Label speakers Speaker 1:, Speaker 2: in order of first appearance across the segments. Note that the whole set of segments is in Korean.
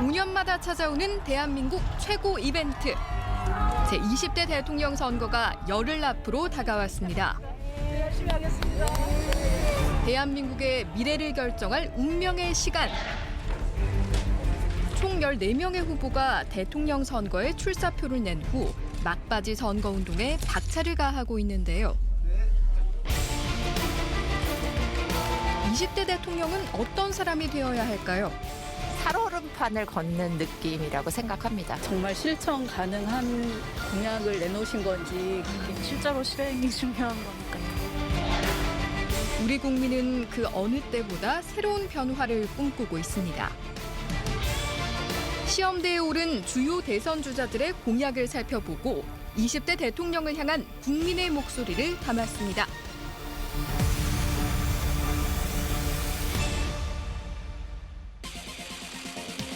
Speaker 1: 5년마다 찾아오는 대한민국 최고 이벤트. 제20대 대통령 선거가 열흘 앞으로 다가왔습니다.
Speaker 2: 열심히 하겠습니다.
Speaker 1: 대한민국의 미래를 결정할 운명의 시간. 총 14명의 후보가 대통령 선거에 출사표를 낸 후 막바지 선거운동에 박차를 가하고 있는데요. 20대 대통령은 어떤 사람이 되어야 할까요?
Speaker 3: 살얼음판을 걷는 느낌이라고 생각합니다.
Speaker 2: 정말 실천 가능한 공약을 내놓으신 건지 실제로 실행이 중요한 거니까요.
Speaker 1: 우리 국민은 그 어느 때보다 새로운 변화를 꿈꾸고 있습니다. 시험대에 오른 주요 대선 주자들의 공약을 살펴보고 20대 대통령을 향한 국민의 목소리를 담았습니다.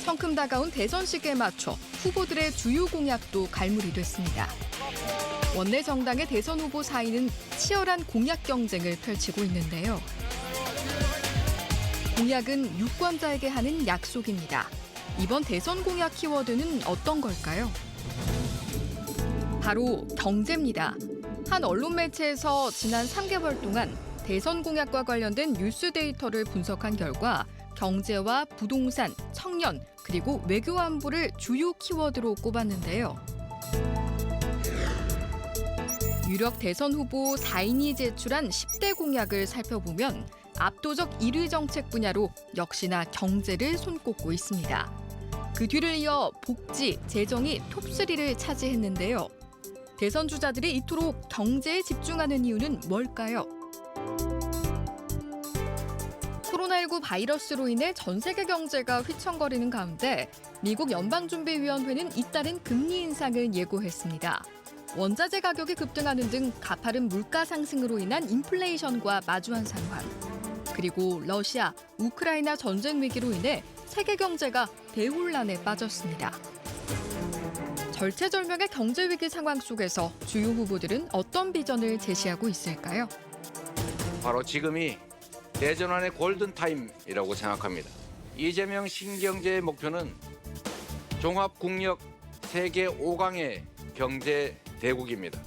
Speaker 1: 성큼 다가온 대선 시기에 맞춰 후보들의 주요 공약도 갈무리 됐습니다. 원내 정당의 대선 후보 사이는 치열한 공약 경쟁을 펼치고 있는데요. 공약은 유권자에게 하는 약속입니다. 이번 대선 공약 키워드는 어떤 걸까요? 바로 경제입니다. 한 언론 매체에서 지난 3개월 동안 대선 공약과 관련된 뉴스 데이터를 분석한 결과 경제와 부동산, 청년, 그리고 외교 안보를 주요 키워드로 꼽았는데요. 유력 대선 후보 4인이 제출한 10대 공약을 살펴보면 압도적 1위 정책 분야로 역시나 경제를 손꼽고 있습니다. 그 뒤를 이어 복지, 재정이 톱3를 차지했는데요. 대선 주자들이 이토록 경제에 집중하는 이유는 뭘까요? 코로나19 바이러스로 인해 전 세계 경제가 휘청거리는 가운데 미국 연방준비위원회는 잇따른 금리 인상을 예고했습니다. 원자재 가격이 급등하는 등 가파른 물가 상승으로 인한 인플레이션과 마주한 상황. 그리고 러시아, 우크라이나 전쟁 위기로 인해 세계 경제가 대혼란에 빠졌습니다. 절체절명의 경제 위기 상황 속에서 주요 후보들은 어떤 비전을 제시하고 있을까요?
Speaker 4: 바로 지금이 대전환의 골든타임이라고 생각합니다. 이재명 신경제의 목표는 종합국력 세계 5강의 경제 대국입니다.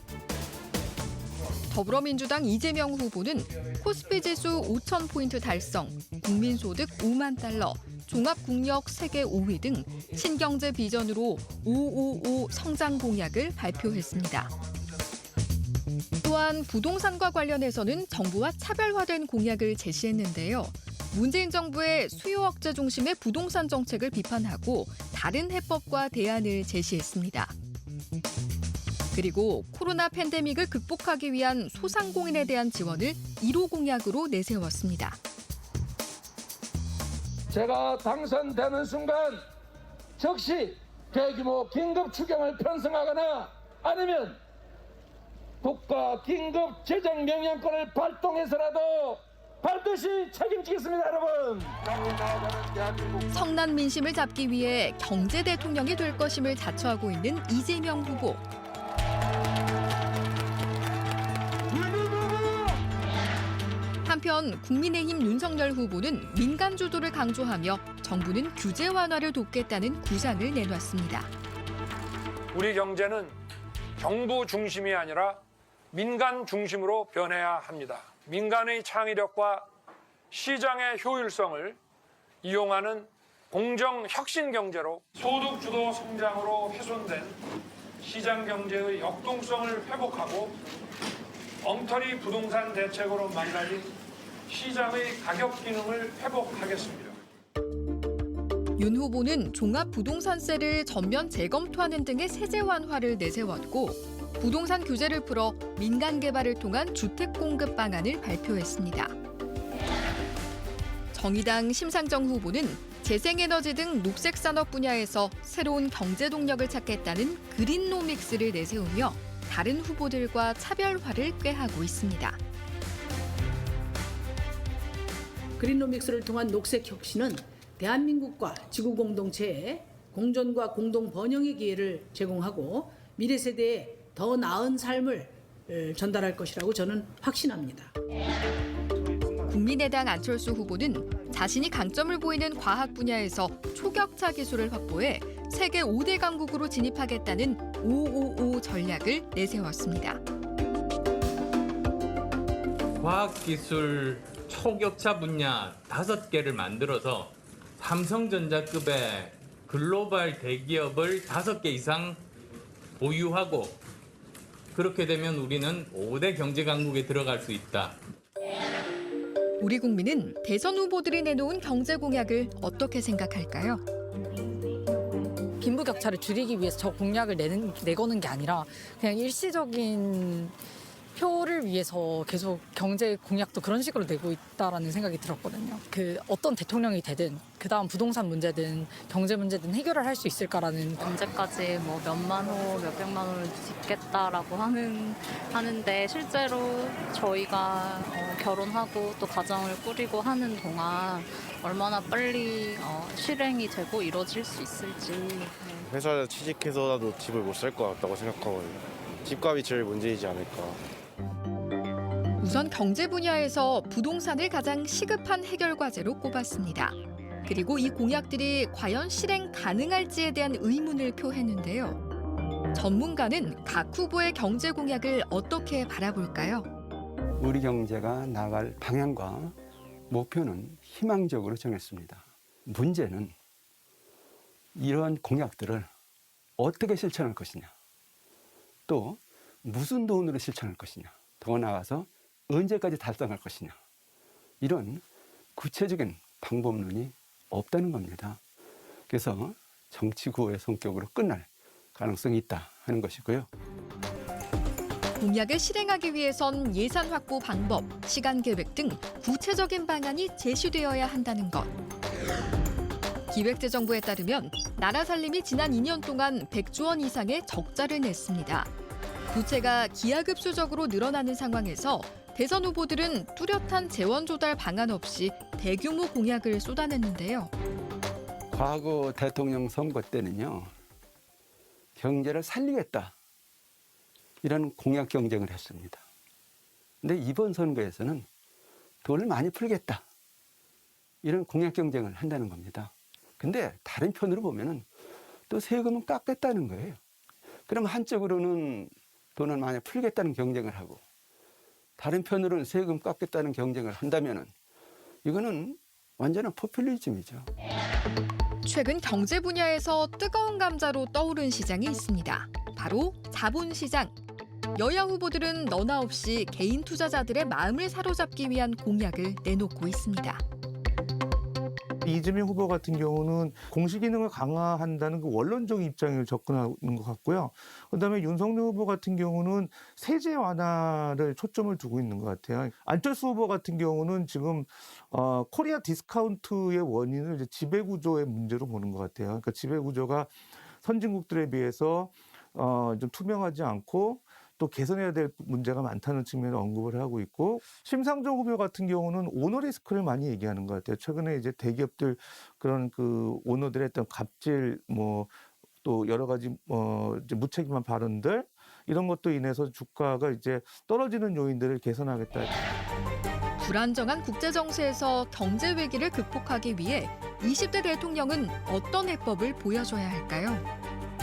Speaker 1: 더불어민주당 이재명 후보는 코스피 지수 5,000포인트 달성, 국민소득 5만 달러, 종합국력 세계 5위 등 신경제 비전으로 555 성장 공약을 발표했습니다. 또한 부동산과 관련해서는 정부와 차별화된 공약을 제시했는데요. 문재인 정부의 수요 억제 중심의 부동산 정책을 비판하고 다른 해법과 대안을 제시했습니다. 그리고 코로나 팬데믹을 극복하기 위한 소상공인에 대한 지원을 1호 공약으로 내세웠습니다.
Speaker 5: 제가 당선되는 순간 즉시 대규모 긴급 추경을 편성하거나 아니면 국가 긴급 재정 명령권을 발동해서라도 반드시 책임지겠습니다, 여러분.
Speaker 1: 성난 민심을 잡기 위해 경제 대통령이 될 것임을 자처하고 있는 이재명 후보. 한편 국민의힘 윤석열 후보는 민간 주도를 강조하며 정부는 규제 완화를 돕겠다는 구상을 내놨습니다.
Speaker 6: 우리 경제는 정부 중심이 아니라 민간 중심으로 변해야 합니다. 민간의 창의력과 시장의 효율성을 이용하는 공정 혁신 경제로 소득 주도 성장으로 훼손된 시장 경제의 역동성을 회복하고 엉터리 부동산 대책으로 망가진 시장의 가격 기능을 회복하겠습니다.
Speaker 1: 윤 후보는 종합부동산세를 전면 재검토하는 등의 세제 완화를 내세웠고 부동산 규제를 풀어 민간 개발을 통한 주택 공급 방안을 발표했습니다. 정의당 심상정 후보는 재생에너지 등 녹색 산업 분야에서 새로운 경제 동력을 찾겠다는 그린노믹스를 내세우며 다른 후보들과 차별화를 꾀하고 있습니다.
Speaker 7: 그린노믹스를 통한 녹색 혁신은 대한민국과 지구 공동체에 공존과 공동 번영의 기회를 제공하고 미래 세대에 더 나은 삶을 전달할 것이라고 저는 확신합니다.
Speaker 1: 국민의당 안철수 후보는 자신이 강점을 보이는 과학 분야에서 초격차 기술을 확보해 세계 5대 강국으로 진입하겠다는 555 전략을 내세웠습니다.
Speaker 8: 과학기술 초격차 분야 5개를 만들어서 삼성전자급의 글로벌 대기업을 5개 이상 보유하고 그렇게 되면 우리는 5대 경제 강국에 들어갈 수 있다.
Speaker 1: 우리 국민은 대선 후보들이 내놓은 경제 공약을 어떻게 생각할까요?
Speaker 2: 빈부격차를 줄이기 위해서 저 공약을 내거는 게 아니라 그냥 일시적인 표를 위해서 계속 경제 공약도 그런 식으로 내고 있다라는 생각이 들었거든요. 그 어떤 대통령이 되든 그다음 부동산 문제든 경제 문제든 해결을 할 수 있을까라는.
Speaker 9: 언제까지 뭐 몇만 호, 몇백만 호를 짓겠다라고 하는데 실제로 저희가 결혼하고 또 가정을 꾸리고 하는 동안 얼마나 빨리 실행이 되고 이루어질 수 있을지.
Speaker 10: 회사 취직해서라도 집을 못 살 것 같다고 생각하거든요. 집값이 제일 문제이지 않을까.
Speaker 1: 우선 경제 분야에서 부동산을 가장 시급한 해결 과제로 꼽았습니다. 그리고 이 공약들이 과연 실행 가능할지에 대한 의문을 표했는데요. 전문가는 각 후보의 경제 공약을 어떻게 바라볼까요?
Speaker 11: 우리 경제가 나갈 방향과 목표는 희망적으로 정했습니다. 문제는 이러한 공약들을 어떻게 실천할 것이냐, 또 무슨 돈으로 실천할 것이냐, 더 나아가서 언제까지 달성할 것이냐, 이런 구체적인 방법론이 없다는 겁니다. 그래서 정치 구호의 성격으로 끝날 가능성이 있다 하는 것이고요.
Speaker 1: 공약을 실행하기 위해선 예산 확보 방법, 시간 계획 등 구체적인 방안이 제시되어야 한다는 것. 기획재정부에 따르면 나라 살림이 지난 2년 동안 100조 원 이상의 적자를 냈습니다. 부채가 기하급수적으로 늘어나는 상황에서 대선 후보들은 뚜렷한 재원 조달 방안 없이 대규모 공약을 쏟아냈는데요.
Speaker 11: 과거 대통령 선거 때는요, 경제를 살리겠다, 이런 공약 경쟁을 했습니다. 근데 이번 선거에서는 돈을 많이 풀겠다, 이런 공약 경쟁을 한다는 겁니다. 근데 다른 편으로 보면은 또 세금은 깎겠다는 거예요. 그럼 한쪽으로는 돈을 많이 풀겠다는 경쟁을 하고, 다른 편으로는 세금 깎겠다는 경쟁을 한다면은 이거는 완전한 포퓰리즘이죠.
Speaker 1: 최근 경제 분야에서 뜨거운 감자로 떠오른 시장이 있습니다. 바로 자본시장. 여야 후보들은 너나 없이 개인 투자자들의 마음을 사로잡기 위한 공약을 내놓고 있습니다.
Speaker 12: 이재명 후보 같은 경우는 공시 기능을 강화한다는 그 원론적인 입장을 접근하는 것 같고요. 그다음에 윤석열 후보 같은 경우는 세제 완화를 초점을 두고 있는 것 같아요. 안철수 후보 같은 경우는 지금 코리아 디스카운트의 원인을 이제 지배구조의 문제로 보는 것 같아요. 그러니까 지배구조가 선진국들에 비해서 좀 투명하지 않고 또 개선해야 될 문제가 많다는 측면을 언급을 하고 있고, 심상정 후보 같은 경우는 오너 리스크를 많이 얘기하는 것 같아요. 최근에 이제 대기업들 그런 그 오너들의 어떤 갑질 또 여러 가지 이제 무책임한 발언들, 이런 것도 인해서 주가가 이제 떨어지는 요인들을 개선하겠다.
Speaker 1: 불안정한 국제 정세에서 경제 위기를 극복하기 위해 20대 대통령은 어떤 해법을 보여줘야 할까요?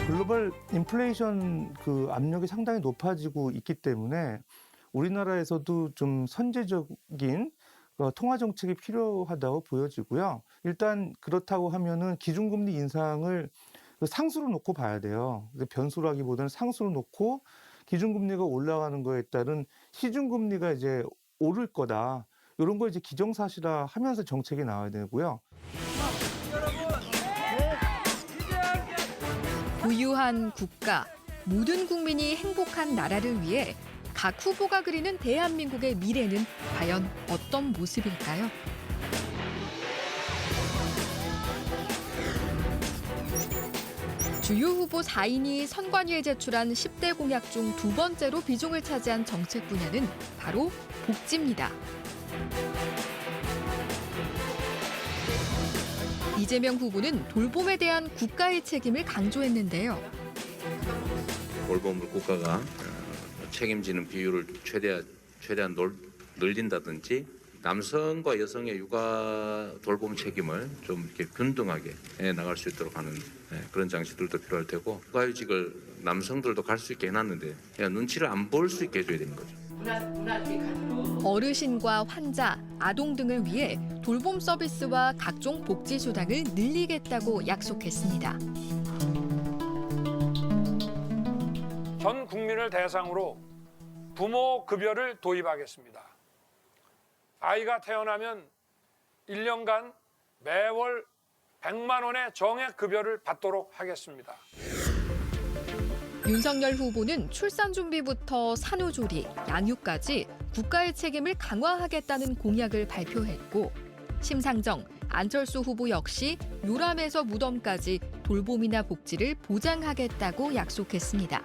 Speaker 12: 글로벌 인플레이션 그 압력이 상당히 높아지고 있기 때문에 우리나라에서도 좀 선제적인 통화 정책이 필요하다고 보여지고요. 일단 그렇다고 하면은 기준금리 인상을 상수로 놓고 봐야 돼요. 변수라기보다는 상수로 놓고 기준금리가 올라가는 거에 따른 시중금리가 이제 오를 거다, 이런 거 이제 기정사실화 하면서 정책이 나와야 되고요.
Speaker 1: 부유한 국가, 모든 국민이 행복한 나라를 위해 각 후보가 그리는 대한민국의 미래는 과연 어떤 모습일까요? 주요 후보 4인이 선관위에 제출한 10대 공약 중 두 번째로 비중을 차지한 정책 분야는 바로 복지입니다. 이재명 후보는 돌봄에 대한 국가의 책임을 강조했는데요.
Speaker 4: 돌봄을 국가가 책임지는 비율을 최대한 늘린다든지, 남성과 여성의 육아 돌봄 책임을 좀 이렇게 균등하게 나갈 수 있도록 하는 그런 장치들도 필요할 테고, 육아휴직을 남성들도 갈 수 있게 해놨는데 그냥 눈치를 안 볼 수 있게 해줘야 되는 거죠.
Speaker 1: 어르신과 환자, 아동 등을 위해 돌봄 서비스와 각종 복지 수당을 늘리겠다고 약속했습니다.
Speaker 6: 전 국민을 대상으로 부모 급여를 도입하겠습니다. 아이가 태어나면 1년간 매월 100만 원의 정액 급여를 받도록 하겠습니다.
Speaker 1: 윤석열 후보는 출산 준비부터 산후조리, 양육까지 국가의 책임을 강화하겠다는 공약을 발표했고, 심상정, 안철수 후보 역시 요람에서 무덤까지 돌봄이나 복지를 보장하겠다고 약속했습니다.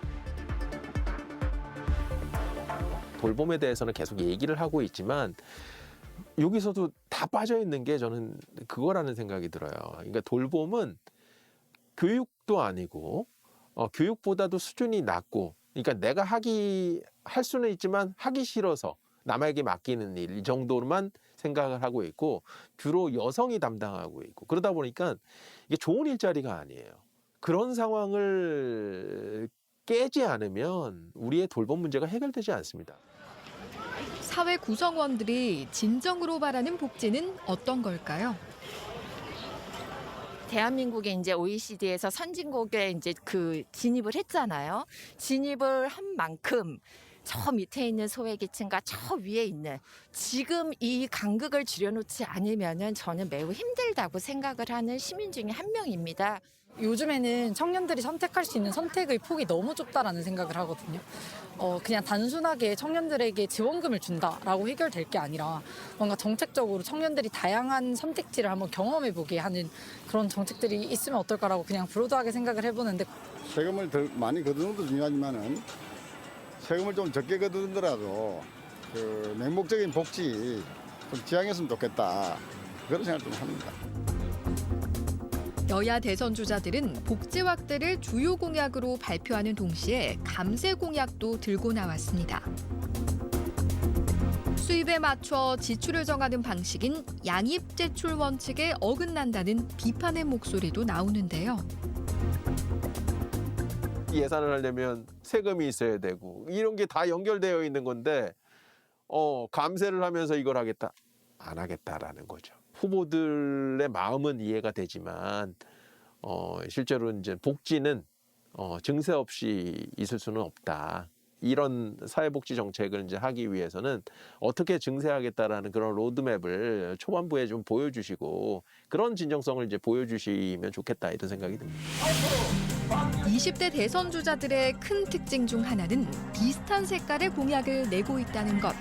Speaker 13: 돌봄에 대해서는 계속 얘기를 하고 있지만 여기서도 다 빠져 있는 게 저는 그거라는 생각이 들어요. 그러니까 돌봄은 교육도 아니고 교육보다도 수준이 낮고, 그러니까 내가 할 수는 있지만 하기 싫어서 남에게 맡기는 일, 이 정도로만 생각을 하고 있고 주로 여성이 담당하고 있고, 그러다 보니까 이게 좋은 일자리가 아니에요. 그런 상황을 깨지 않으면 우리의 돌봄 문제가 해결되지 않습니다.
Speaker 1: 사회 구성원들이 진정으로 바라는 복지는 어떤 걸까요?
Speaker 3: 대한민국이 이제 OECD에서 선진국에 이제 진입을 했잖아요. 진입을 한 만큼 저 밑에 있는 소외계층과 저 위에 있는 지금 이 간극을 줄여놓지 않으면은 저는 매우 힘들다고 생각을 하는 시민 중에 한 명입니다.
Speaker 2: 요즘에는 청년들이 선택할 수 있는 선택의 폭이 너무 좁다라는 생각을 하거든요. 그냥 단순하게 청년들에게 지원금을 준다라고 해결될 게 아니라 뭔가 정책적으로 청년들이 다양한 선택지를 한번 경험해보게 하는 그런 정책들이 있으면 어떨까라고 그냥 브로드하게 생각을 해보는데,
Speaker 14: 세금을 더 많이 거두는 것도 중요하지만은 세금을 좀 적게 거두더라도 그 맹목적인 복지 좀 지향했으면 좋겠다, 그런 생각을 좀 합니다.
Speaker 1: 여야 대선 주자들은 복지 확대를 주요 공약으로 발표하는 동시에 감세 공약도 들고 나왔습니다. 수입에 맞춰 지출을 정하는 방식인 양입제출 원칙에 어긋난다는 비판의 목소리도 나오는데요.
Speaker 13: 예산을 하려면 세금이 있어야 되고 이런 게 다 연결되어 있는 건데 감세를 하면서 이걸 하겠다, 안 하겠다라는 거죠. 후보들의 마음은 이해가 되지만 실제로 이제 복지는 증세 없이 있을 수는 없다. 이런 사회복지 정책을 이제 하기 위해서는 어떻게 증세하겠다라는 그런 로드맵을 초반부에 좀 보여주시고 그런 진정성을 이제 보여주시면 좋겠다, 이런 생각이 듭니다.
Speaker 1: 20대 대선 주자들의 큰 특징 중 하나는 비슷한 색깔의 공약을 내고 있다는 것.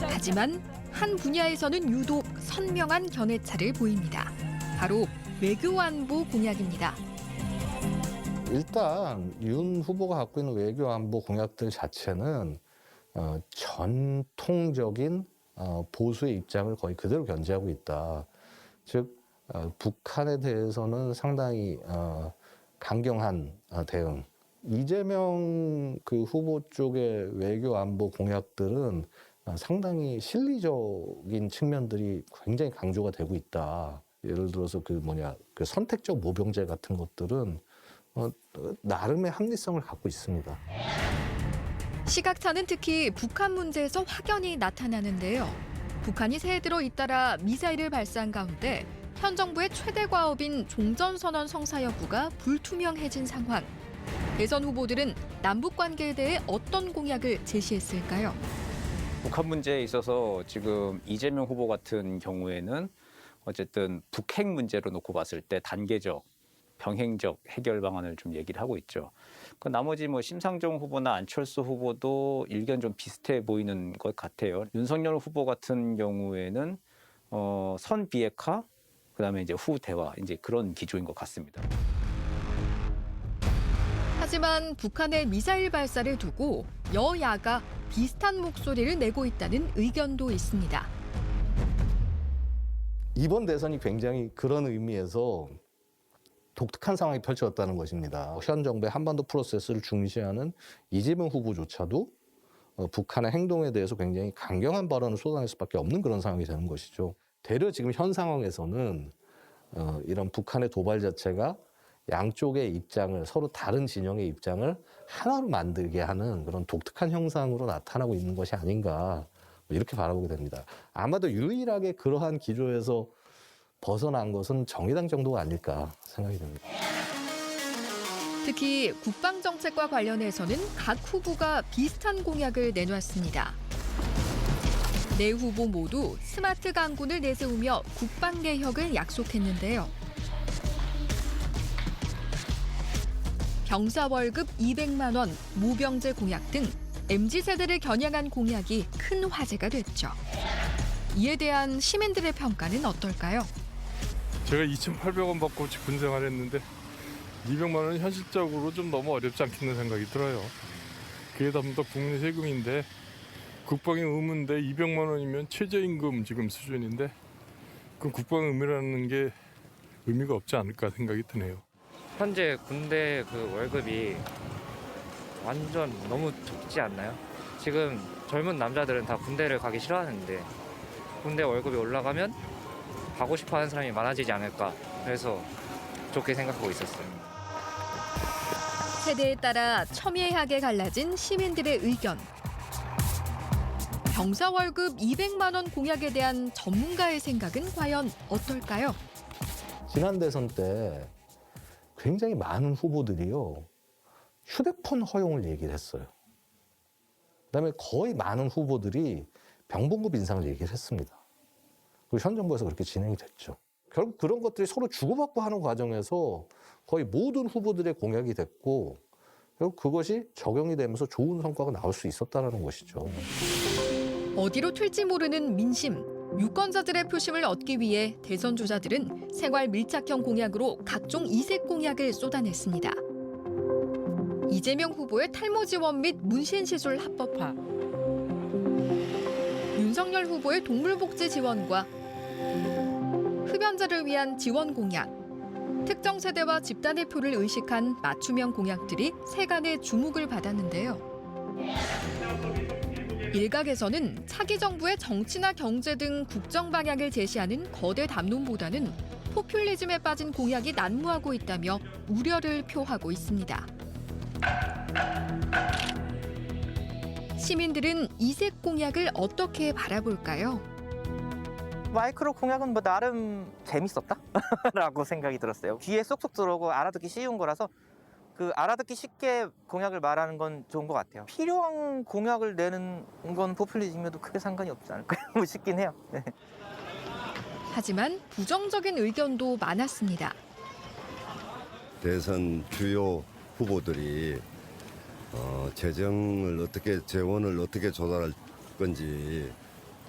Speaker 1: 하지만 한 분야에서는 유독 선명한 견해차를 보입니다. 바로 외교안보 공약입니다.
Speaker 15: 일단 윤 후보가 갖고 있는 외교안보 공약들 자체는 전통적인 보수의 입장을 거의 그대로 견지하고 있다. 즉 북한에 대해서는 상당히 강경한 대응. 이재명 후보 쪽의 외교안보 공약들은 상당히 실리적인 측면들이 굉장히 강조가 되고 있다. 예를 들어서 선택적 모병제 같은 것들은 나름의 합리성을 갖고 있습니다.
Speaker 1: 시각차는 특히 북한 문제에서 확연히 나타나는데요. 북한이 새해 들어 잇따라 미사일을 발사한 가운데 현 정부의 최대 과업인 종전선언 성사 여부가 불투명해진 상황. 대선 후보들은 남북 관계에 대해 어떤 공약을 제시했을까요?
Speaker 16: 북한 문제에 있어서 지금 이재명 후보 같은 경우에는 어쨌든 북핵 문제로 놓고 봤을 때 단계적, 병행적 해결 방안을 좀 얘기를 하고 있죠. 그 나머지 심상정 후보나 안철수 후보도 일견 좀 비슷해 보이는 것 같아요. 윤석열 후보 같은 경우에는 선 비핵화, 그다음에 이제 후 대화, 이제 그런 기조인 것 같습니다.
Speaker 1: 하지만 북한의 미사일 발사를 두고 여야가 비슷한 목소리를 내고 있다는 의견도 있습니다.
Speaker 15: 이번 대선이 굉장히 그런 의미에서 독특한 상황이 펼쳐졌다는 것입니다. 현 정부의 한반도 프로세스를 중시하는 이재명 후보조차도 북한의 행동에 대해서 굉장히 강경한 발언을 쏟아낼 수밖에 없는 그런 상황이 되는 것이죠. 되려 지금 현 상황에서는 이런 북한의 도발 자체가 양쪽의 입장을 서로 다른 진영의 입장을 하나로 만들게 하는 그런 독특한 형상으로 나타나고 있는 것이 아닌가 이렇게 바라보게 됩니다. 아마도 유일하게 그러한 기조에서 벗어난 것은 정의당 정도가 아닐까 생각이 됩니다.
Speaker 1: 특히 국방정책과 관련해서는 각 후보가 비슷한 공약을 내놨습니다. 네 후보 모두 스마트 강군을 내세우며 국방개혁을 약속했는데요. 병사 월급 200만 원, 모병제 공약 등 MZ세대를 겨냥한 공약이 큰 화제가 됐죠. 이에 대한 시민들의 평가는 어떨까요?
Speaker 17: 제가 2,800원 받고 군 생활했는데 200만 원은 현실적으로 좀 너무 어렵지 않겠는 생각이 들어요. 그게 전부 다 국민 세금인데 국방의 의무인데 200만 원이면 최저임금 지금 수준인데 그럼 국방의 의무라는 게 의미가 없지 않을까 생각이 드네요.
Speaker 18: 현재 군대 그 월급이 완전 너무 적지 않나요? 지금 젊은 남자들은 다 군대를 가기 싫어하는데 군대 월급이 올라가면 가고 싶어 하는 사람이 많아지지 않을까 그래서 좋게 생각하고 있었어요.
Speaker 1: 세대에 따라 첨예하게 갈라진 시민들의 의견. 병사 월급 200만 원 공약에 대한 전문가의 생각은 과연 어떨까요?
Speaker 15: 지난 대선 때 굉장히 많은 후보들이요. 휴대폰 허용을 얘기를 했어요. 그다음에 거의 많은 후보들이 병봉급 인상을 얘기를 했습니다. 그리고 현 정부에서 그렇게 진행이 됐죠. 결국 그런 것들이 서로 주고받고 하는 과정에서 거의 모든 후보들의 공약이 됐고 결국 그것이 적용이 되면서 좋은 성과가 나올 수 있었다는 것이죠.
Speaker 1: 어디로 튈지 모르는 민심. 유권자들의 표심을 얻기 위해 대선 주자들은 생활 밀착형 공약으로 각종 이색 공약을 쏟아냈습니다. 이재명 후보의 탈모 지원 및 문신 시술 합법화, 윤석열 후보의 동물복지 지원과 흡연자를 위한 지원 공약, 특정 세대와 집단의 표를 의식한 맞춤형 공약들이 세간의 주목을 받았는데요. 일각에서는 차기 정부의 정치나 경제 등 국정 방향을 제시하는 거대 담론보다는 포퓰리즘에 빠진 공약이 난무하고 있다며 우려를 표하고 있습니다. 시민들은 이색 공약을 어떻게 바라볼까요?
Speaker 19: 마이크로 공약은 뭐 나름 재밌었다라고 생각이 들었어요. 귀에 쏙쏙 들어오고 알아듣기 쉬운 거라서 그 알아듣기 쉽게 공약을 말하는 건 좋은 것 같아요. 필요한 공약을 내는 건 포퓰리즘에도 크게 상관이 없지 않을까 싶긴 해요. 네.
Speaker 1: 하지만 부정적인 의견도 많았습니다.
Speaker 20: 대선 주요 후보들이 재원을 어떻게 조달할 건지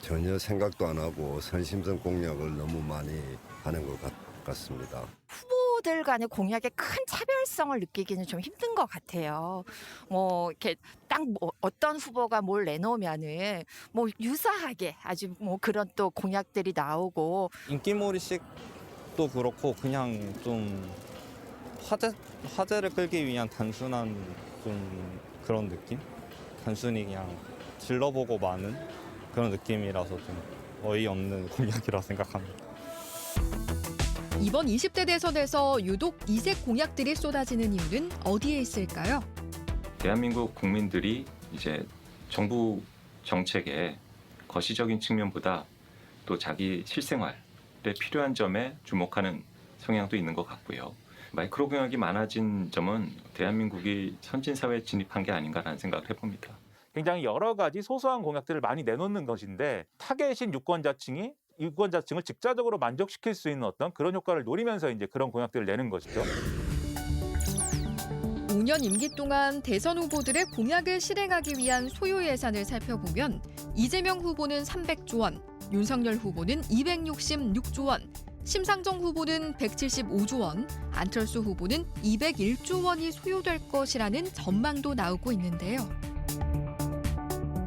Speaker 20: 전혀 생각도 안 하고 선심성 공약을 너무 많이 하는 것 같습니다.
Speaker 3: 후보들 간의 공약의 큰 차별성을 느끼기는 좀 힘든 것 같아요. 뭐 이렇게 딱 뭐 어떤 후보가 뭘 내놓으면은 뭐 유사하게 아주 뭐 그런 또 공약들이 나오고
Speaker 21: 인기몰이식도 그렇고 그냥 좀 화제를 끌기 위한 단순한 좀 그런 느낌? 단순히 그냥 질러보고 마는 그런 느낌이라서 좀 어이없는 공약이라 생각합니다.
Speaker 1: 이번 20대 대선에서 유독 이색 공약들이 쏟아지는 이유는 어디에 있을까요?
Speaker 22: 대한민국 국민들이 이제 정부 정책의 거시적인 측면보다 또 자기 실생활에 필요한 점에 주목하는 성향도 있는 것 같고요. 마이크로 공약이 많아진 점은 대한민국이 선진사회에 진입한 게 아닌가라는 생각을 해봅니다.
Speaker 23: 굉장히 여러 가지 소소한 공약들을 많이 내놓는 것인데 타겟인 유권자층을 직접적으로 만족시킬 수 있는 어떤 그런 효과를 노리면서 이제 그런 공약들을 내는 것이죠.
Speaker 1: 5년 임기 동안 대선 후보들의 공약을 실행하기 위한 소요 예산을 살펴보면 이재명 후보는 300조 원, 윤석열 후보는 266조 원, 심상정 후보는 175조 원, 안철수 후보는 201조 원이 소요될 것이라는 전망도 나오고 있는데요.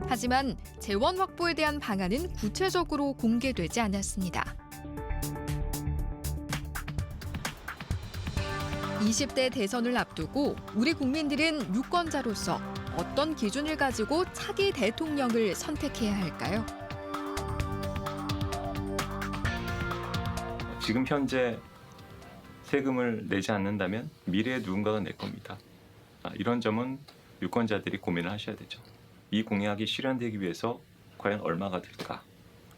Speaker 1: 하지만 재원 확보에 대한 방안은 구체적으로 공개되지 않았습니다. 20대 대선을 앞두고 우리 국민들은 유권자로서 어떤 기준을 가지고 차기 대통령을 선택해야 할까요?
Speaker 22: 지금 현재 세금을 내지 않는다면 미래에 누군가가 낼 겁니다. 이런 점은 유권자들이 고민을 하셔야 되죠. 이 공약이 실현되기 위해서 과연 얼마가 들까?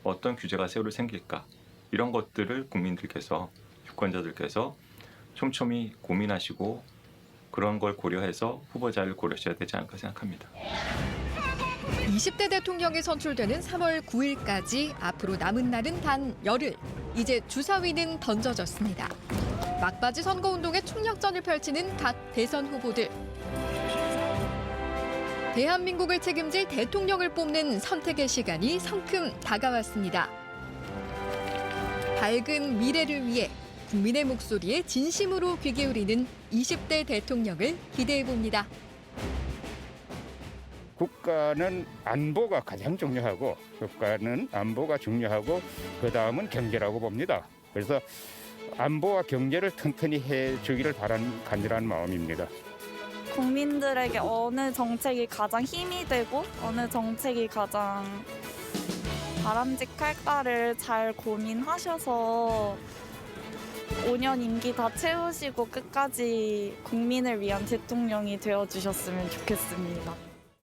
Speaker 22: 어떤 규제가 새로 생길까? 이런 것들을 국민들께서, 유권자들께서 촘촘히 고민하시고 그런 걸 고려해서 후보자를 고르셔야 되지 않을까 생각합니다.
Speaker 1: 20대 대통령이 선출되는 3월 9일까지 앞으로 남은 날은 단 열흘. 이제 주사위는 던져졌습니다. 막바지 선거운동의 총력전을 펼치는 각 대선 후보들. 대한민국을 책임질 대통령을 뽑는 선택의 시간이 성큼 다가왔습니다. 밝은 미래를 위해 국민의 목소리에 진심으로 귀 기울이는 20대 대통령을 기대해봅니다.
Speaker 5: 국가는 안보가 가장 중요하고 국가는 안보가 중요하고 그다음은 경제라고 봅니다. 그래서 안보와 경제를 튼튼히 해주기를 바라는 간절한 마음입니다.
Speaker 7: 국민들에게 어느 정책이 가장 힘이 되고 어느 정책이 가장 바람직할까를 잘 고민하셔서 5년 임기 다 채우시고 끝까지 국민을 위한 대통령이 되어주셨으면 좋겠습니다.